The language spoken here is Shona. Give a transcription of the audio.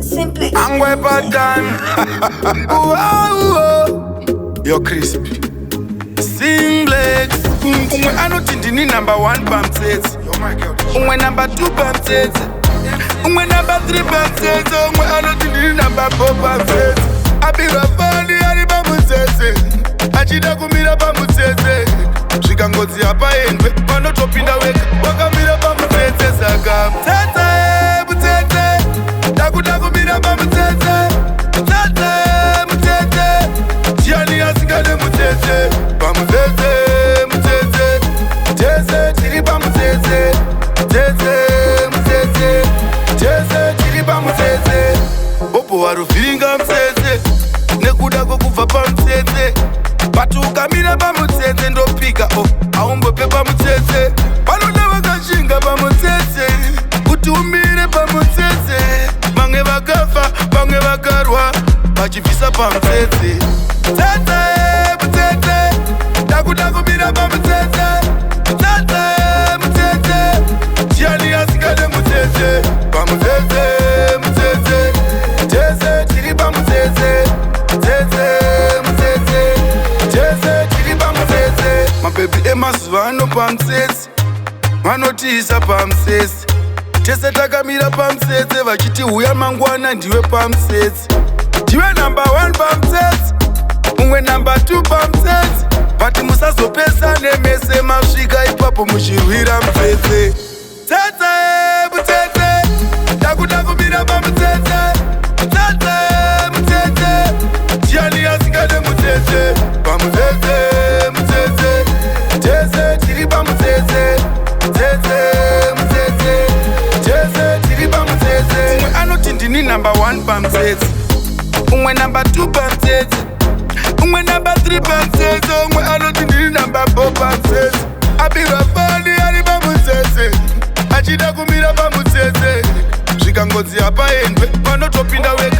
Cymplex. I'm Epatan. You're crispy. Cymplex. I know Tindini number 1 Mutsetse. Umwe number 2 Mutsetse. Umwe number 3 Mutsetse. Umwe I know Tindini number 4 Mutsetse. Abiba fani ariba Mutsetse. Achida kumira pa Mutsetse. Zvikangodzi apa endwe vanotopinda weka wakamira pa Mutsetse saka Mutsetse takuda kumira pa Mutsetse Mutsetse Tiani asikane Mutsetse pa Mutsetse Tese tiri pa Mutsetse Tese tiri pa Mutsetse Bopo waruviringa Mutsetse nekuda kokubva pa Mutsetse Batu ukamira pa Mutsetse ndopika aumbope pa Mutsetse panoda vakashinga pa Mutsetse kuti umire pa Mutsetse vamwe vakafa vamwe vakarwa vachibvisa pa Mutsetse Mutsetse takuda kumira pa Mutsetse Tiani asikane Mutsetse pa Mutsetse Tese tiri pa Mutsetse Mababy emazuva ano pa Mutsetse vanotiisa pa Mutsetse tese takamira pa Mutsetse vachiti uya mangwana ndiwe pa Mutsetse ndiwe number 1 pa Mutsetse umwe number 2 pa Mutsetse bati musazopesane mese masvika ipapo muchirwira Mutsetse Mutsetse takuda kumira pa Mutsetse Tiani asikane Mutsetse pa Mutsetse Tese tiri pa Mutsetse tiri pa Mutsetse umwe anoti ndini number 1 pa Mutsetse umwe number 2 pa Mutsetse umwe number 3 pa Mutsetse umwe anoti ndini number 4 pa Mutsetse abiba fani ari pa Mutsetse achida kumira pa Mutsetse zvikangodzi apa endwe vanotopinda weka